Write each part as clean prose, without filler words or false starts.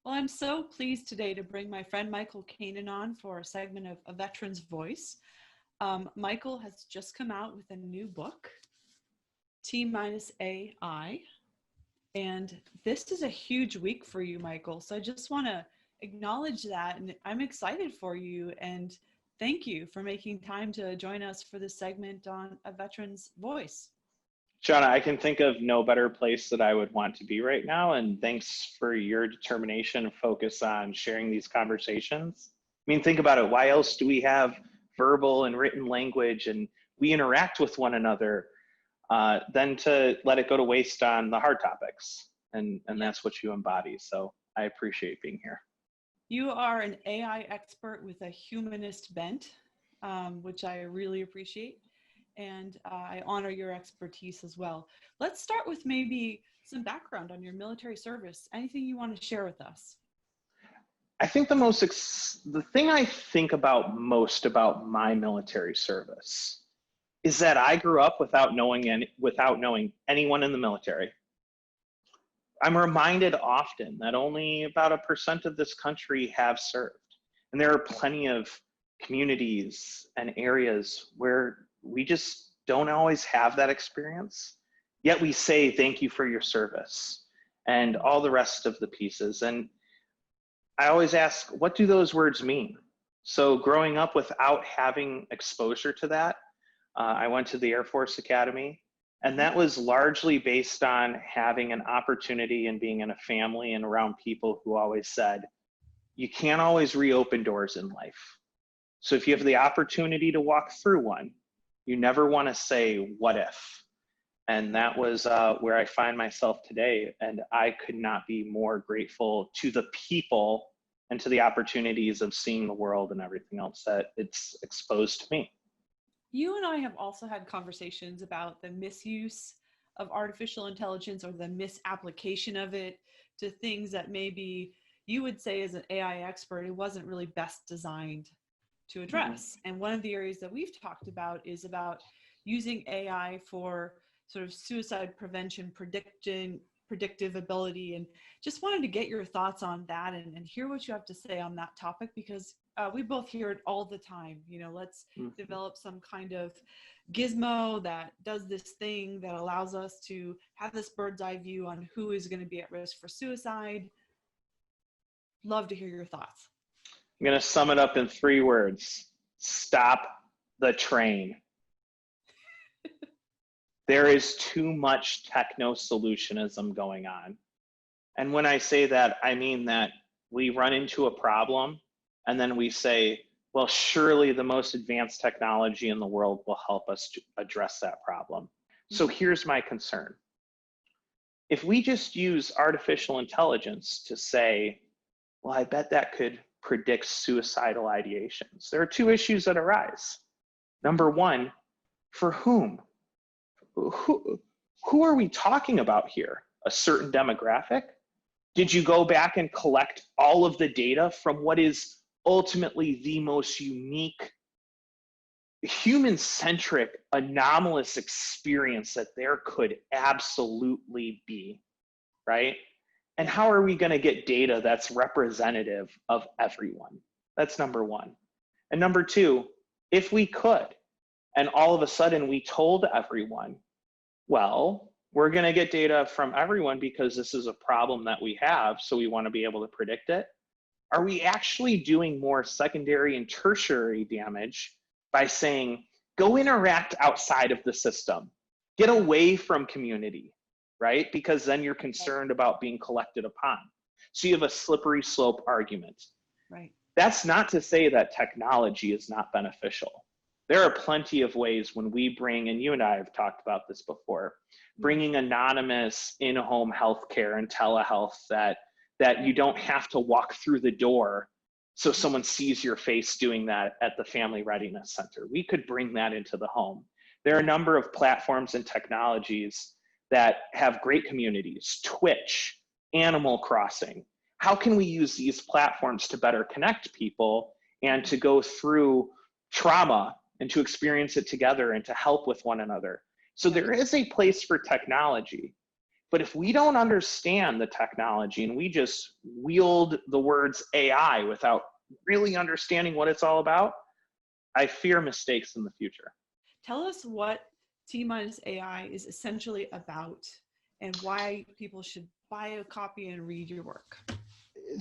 Well, I'm so pleased today to bring my friend Michael Kanan on for a segment of A Veteran's Voice. Michael has just come out with a new book, T minus AI. And this is a huge week for you, Michael. So I just want to acknowledge that. And I'm excited for you. And thank you for making time to join us for this segment on A Veteran's Voice. Shauna, I can think of no better place that I would want to be right now. And thanks for your determination and focus on sharing these conversations. I mean, think about it. Why else do we have verbal and written language and we interact with one another than to let it go to waste on the hard topics? And that's what you embody. So I appreciate being here. You are an AI expert with a humanist bent, which I really appreciate. And I honor your expertise as well. Let's start with maybe some background on your military service. Anything you want to share with us? I think the thing I think about most about my military service is that I grew up without knowing anyone in the military. I'm reminded often that only about 1% of this country have served. And there are plenty of communities and areas where we just don't always have that experience. Yet we say, thank you for your service and all the rest of the pieces. And I always ask, what do those words mean? So growing up without having exposure to that, I went to the Air Force Academy, and that was largely based on having an opportunity and being in a family and around people who always said, you can't always reopen doors in life. So if you have the opportunity to walk through one, you never want to say, what if? And that was where I find myself today. And I could not be more grateful to the people and to the opportunities of seeing the world and everything else that it's exposed to me. You and I have also had conversations about the misuse of artificial intelligence or the misapplication of it to things that maybe you would say as an AI expert, it wasn't really best designed to address. And one of the areas that we've talked about is about using AI for sort of suicide prevention, predictive ability, and just wanted to get your thoughts on that and hear what you have to say on that topic, because we both hear it all the time. You know, let's develop some kind of gizmo that does this thing that allows us to have this bird's eye view on who is going to be at risk for suicide. Love to hear your thoughts. I'm going to sum it up in 3 words. Stop the train. There is too much techno-solutionism going on. And when I say that, I mean that we run into a problem and then we say, well, surely the most advanced technology in the world will help us to address that problem. So here's my concern. If we just use artificial intelligence to say, well, I bet that could predict suicidal ideations, there are 2 issues that arise. Number 1, for whom? Who are we talking about here? A certain demographic? Did you go back and collect all of the data from what is ultimately the most unique, human-centric, anomalous experience that there could absolutely be, right? And how are we going to get data that's representative of everyone? That's number 1. And number 2, if we could, and all of a sudden we told everyone, well, we're going to get data from everyone because this is a problem that we have, so we want to be able to predict it. Are we actually doing more secondary and tertiary damage by saying, go interact outside of the system, get away from community, right? Because then you're concerned about being collected upon. So you have a slippery slope argument. Right. That's not to say that technology is not beneficial. There are plenty of ways when we bring, and you and I have talked about this before, bringing anonymous in-home healthcare and telehealth that you don't have to walk through the door so someone sees your face doing that at the Family Readiness Center. We could bring that into the home. There are a number of platforms and technologies that have great communities, Twitch, Animal Crossing. How can we use these platforms to better connect people and to go through trauma and to experience it together and to help with one another? So there is a place for technology, But if we don't understand the technology and we just wield the words AI without really understanding what it's all about, I fear mistakes in the future. Tell us what T-minus AI is essentially about and why people should buy a copy and read your work.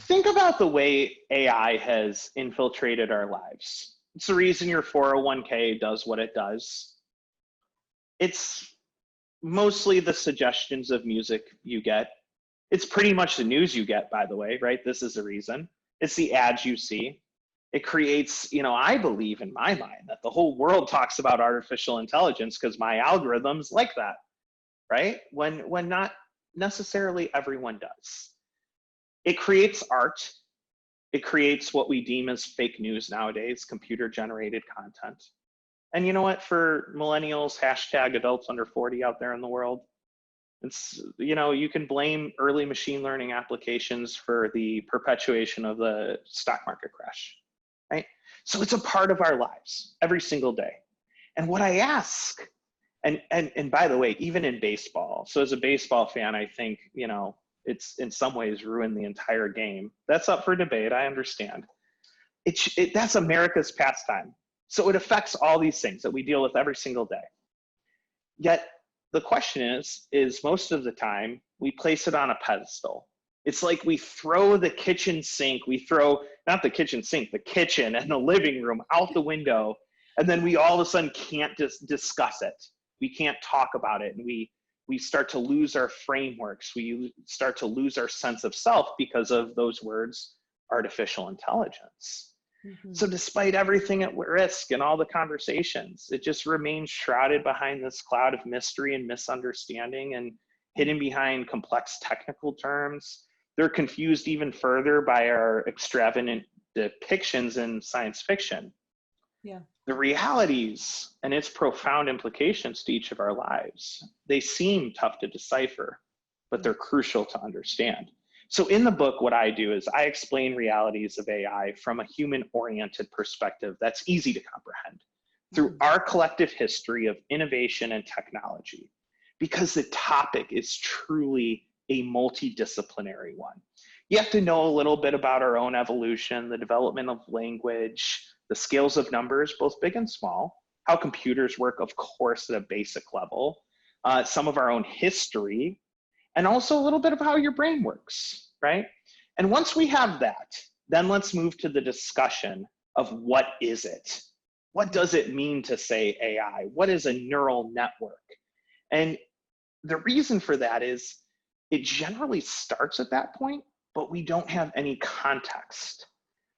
Think about the way AI has infiltrated our lives. It's the reason your 401k does what it does. It's mostly the suggestions of music you get. It's pretty much the news you get, by the way, right? This is the reason. It's the ads you see. It creates, I believe in my mind that the whole world talks about artificial intelligence because my algorithms like that, right? When not necessarily everyone does. It creates art. It creates what we deem as fake news nowadays, computer-generated content. And you know what? For millennials, hashtag adults under 40 out there in the world, it's, you can blame early machine learning applications for the perpetuation of the stock market crash, right? So it's a part of our lives every single day. And what I ask, and by the way, even in baseball, so as a baseball fan, I think, it's in some ways ruined the entire game. That's up for debate, I understand. That's America's pastime. So it affects all these things that we deal with every single day. Yet the question is most of the time we place it on a pedestal. It's like we throw the kitchen sink, not the kitchen sink, the kitchen and the living room out the window, and then we all of a sudden can't just discuss it. We can't talk about it, and we start to lose our frameworks. We start to lose our sense of self because of those words, artificial intelligence. Mm-hmm. So despite everything at risk and all the conversations, it just remains shrouded behind this cloud of mystery and misunderstanding and hidden behind complex technical terms. They're confused even further by our extravagant depictions in science fiction. Yeah. The realities and its profound implications to each of our lives, they seem tough to decipher, but they're crucial to understand. So in the book, what I do is I explain realities of AI from a human-oriented perspective that's easy to comprehend through our collective history of innovation and technology, because the topic is truly a multidisciplinary one. You have to know a little bit about our own evolution, the development of language, the scales of numbers, both big and small, how computers work, of course, at a basic level, some of our own history, and also a little bit of how your brain works, right? And once we have that, then let's move to the discussion of what is it? What does it mean to say AI? What is a neural network? And the reason for that is it generally starts at that point, but we don't have any context.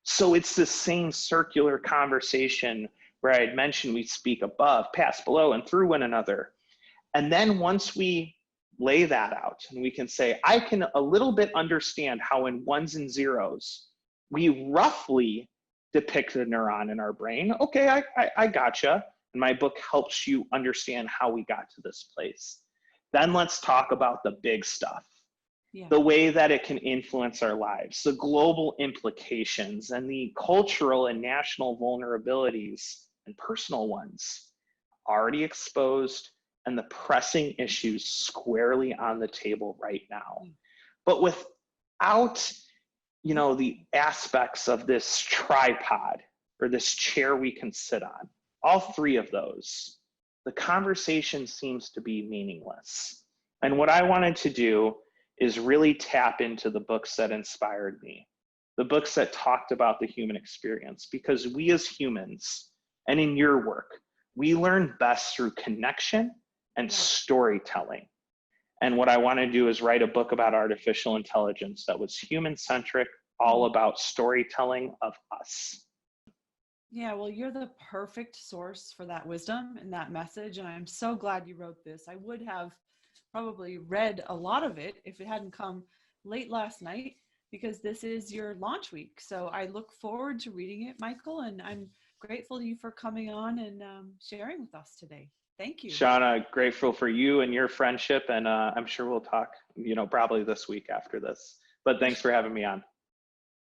So it's the same circular conversation where I had mentioned we speak above, pass below, and through one another. And then once we lay that out and we can say, I can a little bit understand how in ones and zeros, we roughly depict the neuron in our brain. Okay, I gotcha. And my book helps you understand how we got to this place. Then let's talk about the big stuff. Yeah. The way that it can influence our lives, the global implications, and the cultural and national vulnerabilities and personal ones already exposed, and the pressing issues squarely on the table right now. But without, the aspects of this tripod or this chair we can sit on, all three of those, the conversation seems to be meaningless. And what I wanted to do is really tap into the books that inspired me, the books that talked about the human experience, because we as humans, and in your work, we learn best through connection and storytelling. And what I want to do is write a book about artificial intelligence that was human-centric, all about storytelling of us. Yeah, well, you're the perfect source for that wisdom and that message. And I'm so glad you wrote this. I would have probably read a lot of it if it hadn't come late last night, because this is your launch week. So I look forward to reading it, Michael, and I'm grateful to you for coming on and sharing with us today. Thank you. Shauna, grateful for you and your friendship, and I'm sure we'll talk, probably this week after this. But thanks for having me on.